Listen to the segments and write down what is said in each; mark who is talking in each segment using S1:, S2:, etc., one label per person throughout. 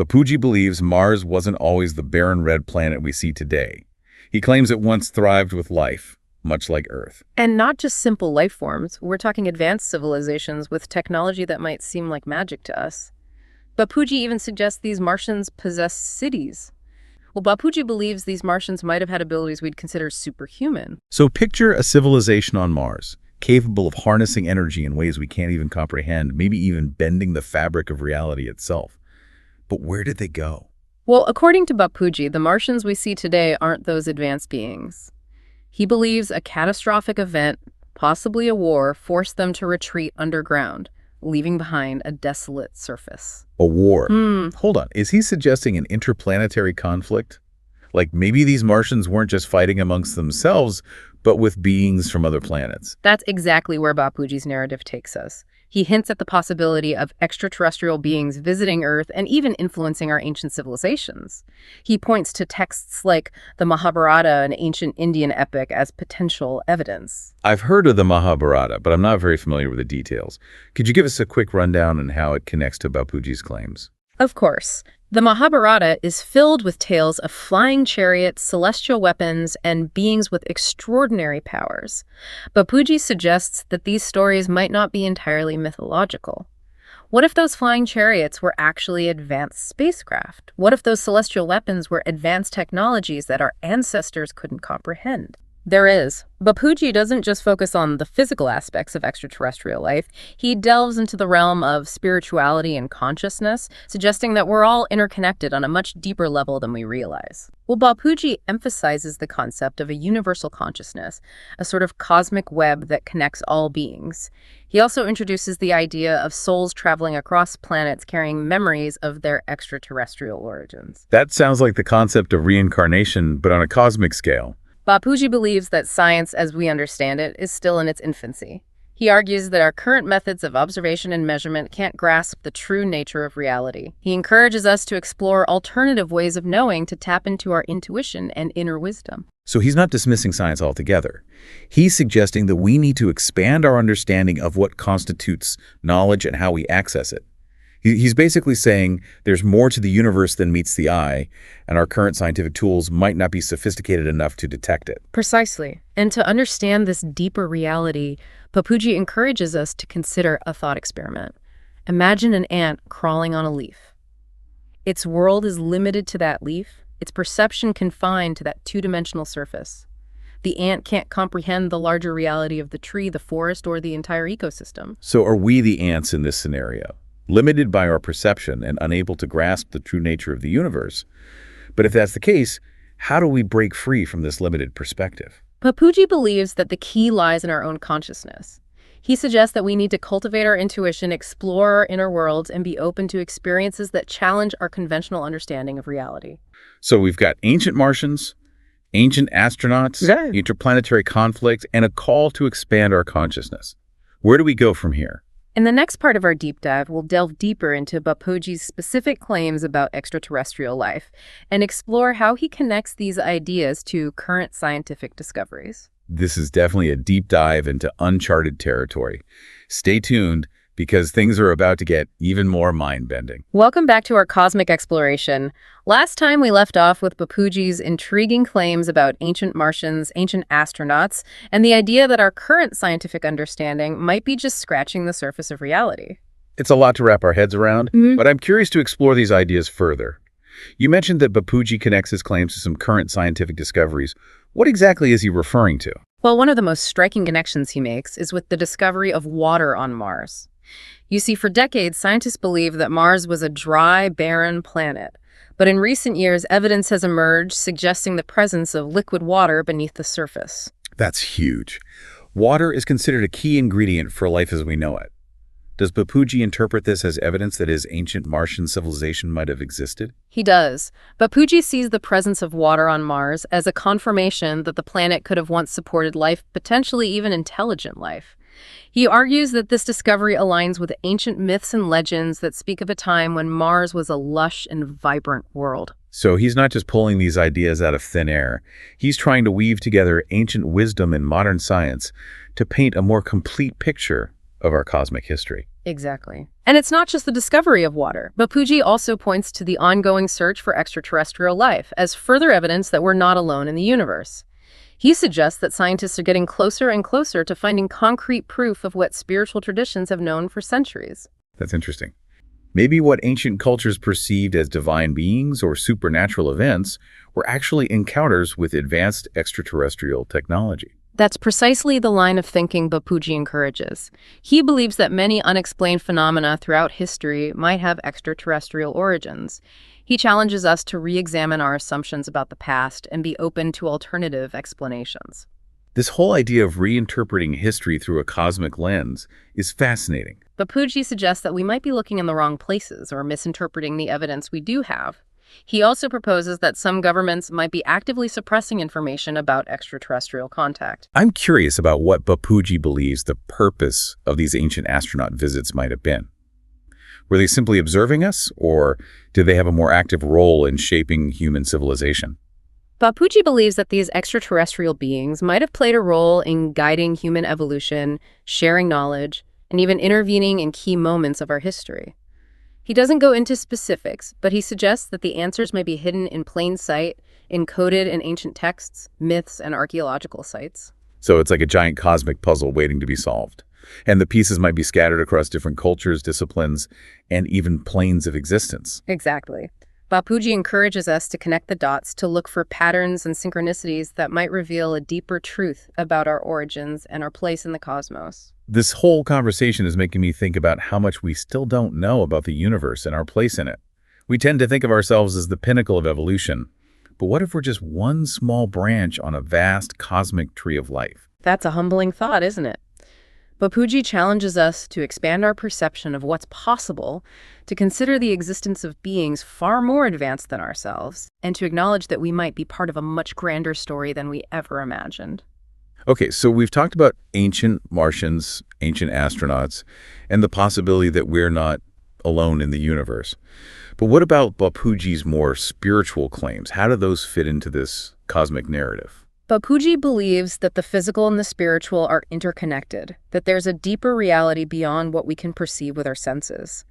S1: Bapuji believes Mars wasn't always the barren red planet we see today. He claims it once thrived with life, much like Earth.
S2: And not just simple life forms. We're talking advanced civilizations with technology that might seem like magic to us. Bapuji even suggests these Martians possess cities. Well, Bapuji believes these Martians might have had abilities we'd consider superhuman.
S1: So picture a civilization on Mars, capable of harnessing energy in ways we can't even comprehend, maybe even bending the fabric of reality itself. But where did they go?
S2: Well, according to Bapuji, the Martians we see today aren't those advanced beings. He believes a catastrophic event, possibly a war, forced them to retreat underground, leaving behind a desolate surface.
S1: A war? Hold on. Is he suggesting an interplanetary conflict? Like maybe these Martians weren't just fighting amongst themselves, but with beings from other planets?
S2: That's exactly where Bapuji's narrative takes us. He hints at the possibility of extraterrestrial beings visiting Earth and even influencing our ancient civilizations. He points to texts like the Mahabharata, an ancient Indian epic, as potential evidence.
S1: I've heard of the Mahabharata, but I'm not very familiar with the details. Could you give us a quick rundown on how it connects to Bapuji's claims?
S2: Of course. The Mahabharata is filled with tales of flying chariots, celestial weapons, and beings with extraordinary powers. Bapuji suggests that these stories might not be entirely mythological. What if those flying chariots were actually advanced spacecraft? What if those celestial weapons were advanced technologies that our ancestors couldn't comprehend? There is. Bapuji doesn't just focus on the physical aspects of extraterrestrial life. He delves into the realm of spirituality and consciousness, suggesting that we're all interconnected on a much deeper level than we realize. Well, Bapuji emphasizes the concept of a universal consciousness, a sort of cosmic web that connects all beings. He also introduces the idea of souls traveling across planets carrying memories of their extraterrestrial origins.
S1: That sounds like the concept of reincarnation, but on a cosmic scale.
S2: Bapuji believes that science, as we understand it, is still in its infancy. He argues that our current methods of observation and measurement can't grasp the true nature of reality. He encourages us to explore alternative ways of knowing to tap into our intuition and inner wisdom.
S1: So he's not dismissing science altogether. He's suggesting that we need to expand our understanding of what constitutes knowledge and how we access it. He's basically saying there's more to the universe than meets the eye, and our current scientific tools might not be sophisticated enough to detect it.
S2: Precisely. And to understand this deeper reality, Bapuji encourages us to consider a thought experiment. Imagine an ant crawling on a leaf. Its world is limited to that leaf, its perception confined to that two-dimensional surface. The ant can't comprehend the larger reality of the tree, the forest, or the entire ecosystem.
S1: So are we the ants in this scenario? Limited by our perception and unable to grasp the true nature of the universe. But if that's the case, how do we break free from this limited perspective?
S2: Bapuji believes that the key lies in our own consciousness. He suggests that we need to cultivate our intuition, explore our inner worlds, and be open to experiences that challenge our conventional understanding of reality.
S1: So we've got ancient Martians, ancient astronauts, interplanetary conflict, and a call to expand our consciousness. Where do we go from here?
S2: In the next part of our deep dive, we'll delve deeper into Bapuji's specific claims about extraterrestrial life and explore how he connects these ideas to current scientific discoveries.
S1: This is definitely a deep dive into uncharted territory. Stay tuned, because things are about to get even more mind-bending.
S2: Welcome back to our cosmic exploration. Last time we left off with Bapuji's intriguing claims about ancient Martians, ancient astronauts, and the idea that our current scientific understanding might be just scratching the surface of reality.
S1: It's a lot to wrap our heads around, but I'm curious to explore these ideas further. You mentioned that Bapuji connects his claims to some current scientific discoveries. What exactly is he referring to?
S2: Well, one of the most striking connections he makes is with the discovery of water on Mars. You see, for decades, scientists believed that Mars was a dry, barren planet. But in recent years, evidence has emerged suggesting the presence of liquid water beneath the surface.
S1: That's huge. Water is considered a key ingredient for life as we know it. Does Bapuji interpret this as evidence that his ancient Martian civilization might have existed?
S2: He does. Bapuji sees the presence of water on Mars as a confirmation that the planet could have once supported life, potentially even intelligent life. He argues that this discovery aligns with ancient myths and legends that speak of a time when Mars was a lush and vibrant world.
S1: So he's not just pulling these ideas out of thin air. He's trying to weave together ancient wisdom and modern science to paint a more complete picture of our cosmic history.
S2: Exactly. And it's not just the discovery of water. Bapuji also points to the ongoing search for extraterrestrial life as further evidence that we're not alone in the universe. He suggests that scientists are getting closer and closer to finding concrete proof of what spiritual traditions have known for centuries.
S1: That's interesting. Maybe what ancient cultures perceived as divine beings or supernatural events were actually encounters with advanced extraterrestrial technology.
S2: That's precisely the line of thinking Bapuji encourages. He believes that many unexplained phenomena throughout history might have extraterrestrial origins. He challenges us to re-examine our assumptions about the past and be open to alternative explanations.
S1: This whole idea of reinterpreting history through a cosmic lens is fascinating.
S2: Bapuji suggests that we might be looking in the wrong places or misinterpreting the evidence we do have. He also proposes that some governments might be actively suppressing information about extraterrestrial contact.
S1: I'm curious about what Bapuji believes the purpose of these ancient astronaut visits might have been. Were they simply observing us, or did they have a more active role in shaping human civilization?
S2: Bapuji believes that these extraterrestrial beings might have played a role in guiding human evolution, sharing knowledge, and even intervening in key moments of our history. He doesn't go into specifics, but he suggests that the answers may be hidden in plain sight, encoded in ancient texts, myths, and archaeological sites.
S1: So it's like a giant cosmic puzzle waiting to be solved. And the pieces might be scattered across different cultures, disciplines, and even planes of existence.
S2: Exactly. Bapuji encourages us to connect the dots, to look for patterns and synchronicities that might reveal a deeper truth about our origins and our place in the cosmos.
S1: This whole conversation is making me think about how much we still don't know about the universe and our place in it. We tend to think of ourselves as the pinnacle of evolution, but what if we're just one small branch on a vast cosmic tree of life?
S2: That's a humbling thought, isn't it? Bapuji challenges us to expand our perception of what's possible, to consider the existence of beings far more advanced than ourselves, and to acknowledge that we might be part of a much grander story than we ever imagined.
S1: Okay, so we've talked about ancient Martians, ancient astronauts, and the possibility that we're not alone in the universe. But what about Bapuji's more spiritual claims? How do those fit into this cosmic narrative?
S2: Bapuji believes that the physical and the spiritual are interconnected, that there's a deeper reality beyond what we can perceive with our senses.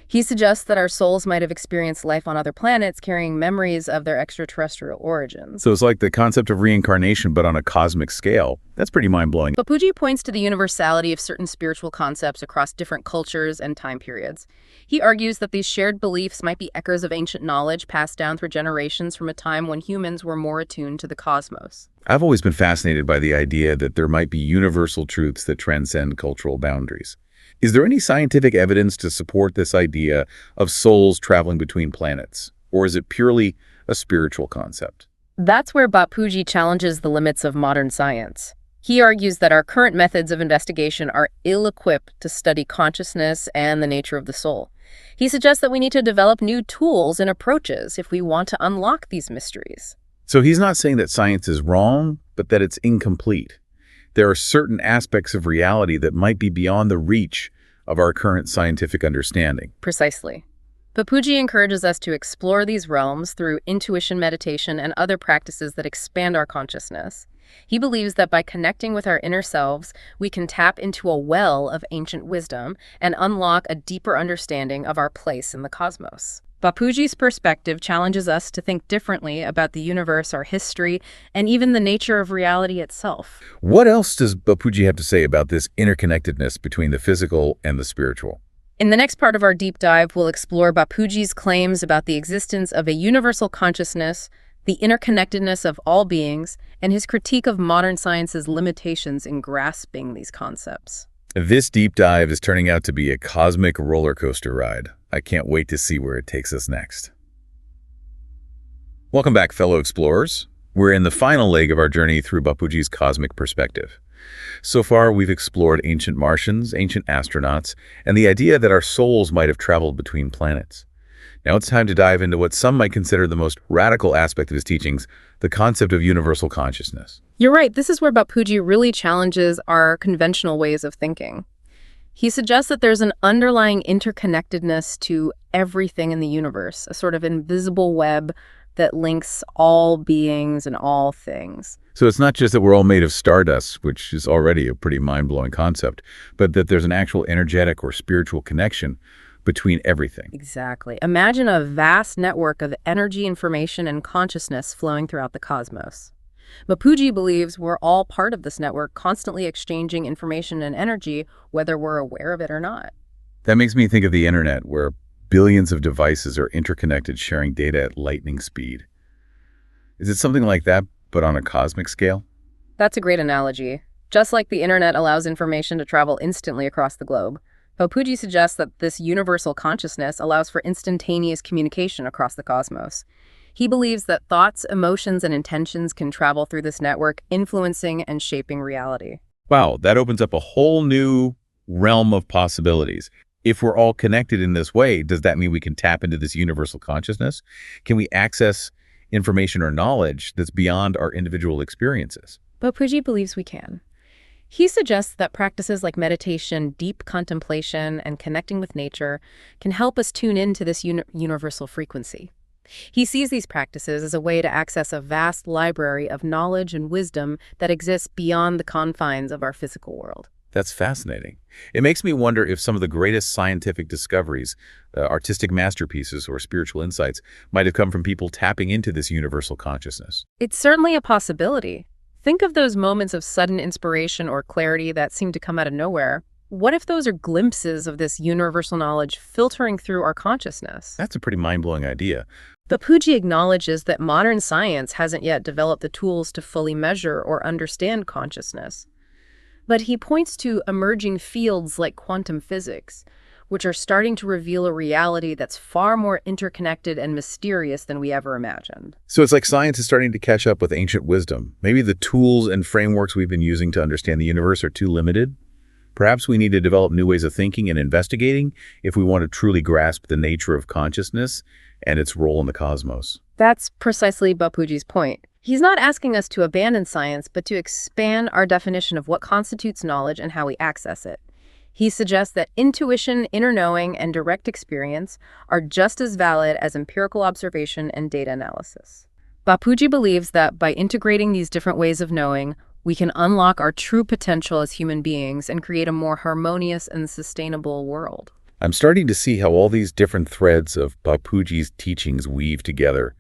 S2: He suggests that our souls might have experienced life on other planets, carrying memories of their extraterrestrial origins.
S1: So it's like the concept of reincarnation, but on a cosmic scale. That's pretty mind-blowing.
S2: Bapuji points to the universality of certain spiritual concepts across different cultures and time periods. He argues that these shared beliefs might be echoes of ancient knowledge passed down through generations from a time when humans were more attuned to the cosmos.
S1: I've always been fascinated by the idea that there might be universal truths that transcend cultural boundaries. Is there any scientific evidence to support this idea of souls traveling between planets, or is it purely a spiritual concept?
S2: That's where Bapuji challenges the limits of modern science. He argues that our current methods of investigation are ill-equipped to study consciousness and the nature of the soul. He suggests that we need to develop new tools and approaches if we want to unlock these mysteries.
S1: So he's not saying that science is wrong, but that it's incomplete. There are certain aspects of reality that might be beyond the reach of our current scientific understanding.
S2: Precisely. Bapuji encourages us to explore these realms through intuition meditation and other practices that expand our consciousness. He believes that by connecting with our inner selves, we can tap into a well of ancient wisdom and unlock a deeper understanding of our place in the cosmos. Bapuji's perspective challenges us to think differently about the universe, our history, and even the nature of reality itself.
S1: What else does Bapuji have to say about this interconnectedness between the physical and the spiritual?
S2: In the next part of our deep dive, we'll explore Bapuji's claims about the existence of a universal consciousness, the interconnectedness of all beings, and his critique of modern science's limitations in grasping these concepts.
S1: This deep dive is turning out to be a cosmic roller coaster ride. I can't wait to see where it takes us next. Welcome back, fellow explorers. We're in the final leg of our journey through Bapuji's cosmic perspective. So far, we've explored ancient Martians, ancient astronauts, and the idea that our souls might have traveled between planets. Now it's time to dive into what some might consider the most radical aspect of his teachings, the concept of universal consciousness.
S2: You're right, this is where Bapuji really challenges our conventional ways of thinking. He suggests that there's an underlying interconnectedness to everything in the universe, a sort of invisible web that links all beings and all things.
S1: So it's not just that we're all made of stardust, which is already a pretty mind-blowing concept, but that there's an actual energetic or spiritual connection between everything.
S2: Exactly. Imagine a vast network of energy, information, and consciousness flowing throughout the cosmos. Bapuji believes we're all part of this network, constantly exchanging information and energy, whether we're aware of it or not.
S1: That makes me think of the internet, where billions of devices are interconnected, sharing data at lightning speed. Is it something like that, but on a cosmic scale?
S2: That's a great analogy. Just like the internet allows information to travel instantly across the globe, Bapuji suggests that this universal consciousness allows for instantaneous communication across the cosmos. He believes that thoughts, emotions, and intentions can travel through this network, influencing and shaping reality.
S1: Wow, that opens up a whole new realm of possibilities. If we're all connected in this way, does that mean we can tap into this universal consciousness? Can we access information or knowledge that's beyond our individual experiences?
S2: Bapuji believes we can. He suggests that practices like meditation, deep contemplation, and connecting with nature can help us tune into this universal frequency. He sees these practices as a way to access a vast library of knowledge and wisdom that exists beyond the confines of our physical world.
S1: That's fascinating. It makes me wonder if some of the greatest scientific discoveries, artistic masterpieces, or spiritual insights might have come from people tapping into this universal consciousness.
S2: It's certainly a possibility. Think of those moments of sudden inspiration or clarity that seem to come out of nowhere. What if those are glimpses of this universal knowledge filtering through our consciousness?
S1: That's a pretty mind-blowing idea.
S2: Bapuji acknowledges that modern science hasn't yet developed the tools to fully measure or understand consciousness. But he points to emerging fields like quantum physics, which are starting to reveal a reality that's far more interconnected and mysterious than we ever imagined.
S1: So it's like science is starting to catch up with ancient wisdom. Maybe the tools and frameworks we've been using to understand the universe are too limited. Perhaps we need to develop new ways of thinking and investigating if we want to truly grasp the nature of consciousness and its role in the cosmos.
S2: That's precisely Bapuji's point. He's not asking us to abandon science, but to expand our definition of what constitutes knowledge and how we access it. He suggests that intuition, inner knowing, and direct experience are just as valid as empirical observation and data analysis. Bapuji believes that by integrating these different ways of knowing, we can unlock our true potential as human beings and create a more harmonious and sustainable world.
S1: I'm starting to see how all these different threads of Bapuji's teachings weave together.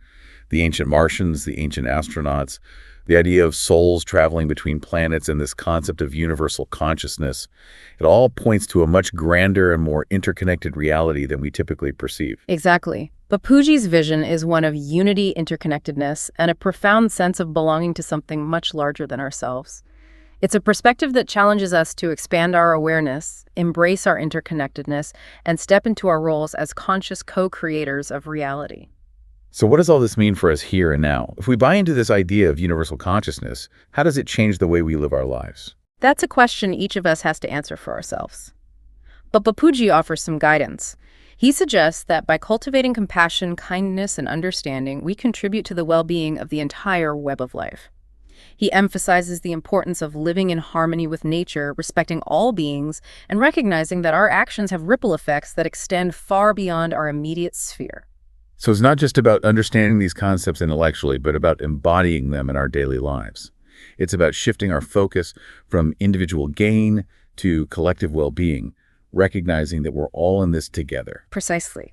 S1: The ancient Martians, the ancient astronauts, the idea of souls traveling between planets, and this concept of universal consciousness. It all points to a much grander and more interconnected reality than we typically perceive.
S2: Exactly. Bapuji's vision is one of unity, interconnectedness, and a profound sense of belonging to something much larger than ourselves. It's a perspective that challenges us to expand our awareness, embrace our interconnectedness, and step into our roles as conscious co-creators of reality.
S1: So what does all this mean for us here and now? If we buy into this idea of universal consciousness, how does it change the way we live our lives?
S2: That's a question each of us has to answer for ourselves. But Bapuji offers some guidance. He suggests that by cultivating compassion, kindness, and understanding, we contribute to the well-being of the entire web of life. He emphasizes the importance of living in harmony with nature, respecting all beings, and recognizing that our actions have ripple effects that extend far beyond our immediate sphere.
S1: So it's not just about understanding these concepts intellectually, but about embodying them in our daily lives. It's about shifting our focus from individual gain to collective well-being, recognizing that we're all in this together.
S2: Precisely.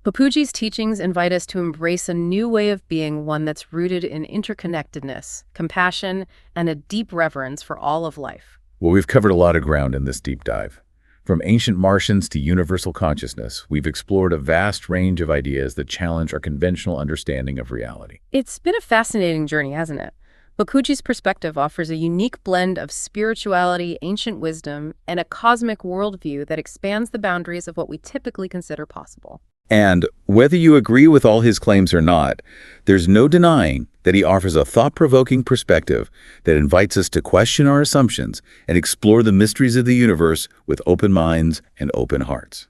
S2: Bapuji's teachings invite us to embrace a new way of being, one that's rooted in interconnectedness, compassion, and a deep reverence for all of life.
S1: Well, we've covered a lot of ground in this deep dive. From ancient Martians to universal consciousness, we've explored a vast range of ideas that challenge our conventional understanding of reality.
S2: It's been a fascinating journey, hasn't it? Bapuji's perspective offers a unique blend of spirituality, ancient wisdom, and a cosmic worldview that expands the boundaries of what we typically consider possible.
S1: And whether you agree with all his claims or not, there's no denying that he offers a thought-provoking perspective that invites us to question our assumptions and explore the mysteries of the universe with open minds and open hearts.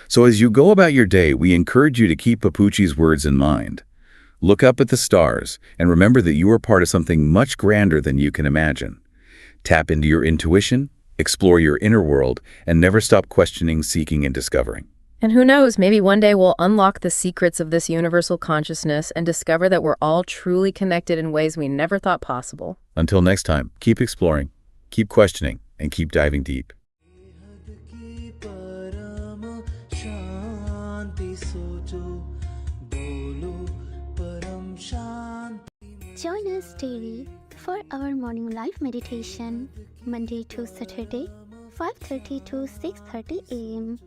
S1: So as you go about your day, we encourage you to keep Bapuji's words in mind. Look up at the stars and remember that you are part of something much grander than you can imagine. Tap into your intuition, explore your inner world, and never stop questioning, seeking, and discovering.
S2: And who knows, maybe one day we'll unlock the secrets of this universal consciousness and discover that we're all truly connected in ways we never thought possible.
S1: Until next time, keep exploring, keep questioning, and keep diving deep.
S3: Join us daily for our morning live meditation, Monday to Saturday, 5:30 to 6:30 a.m.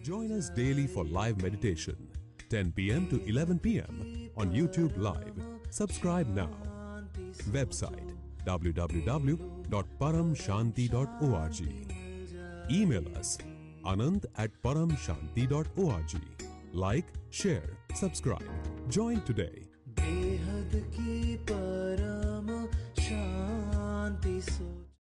S4: Join us daily for live meditation, 10 p.m. to 11 p.m. on YouTube Live. Subscribe now. Website www.paramshanti.org. Email us anant@paramshanti.org. Like, share, subscribe. Join today.
S5: बेहद की परम शांति सो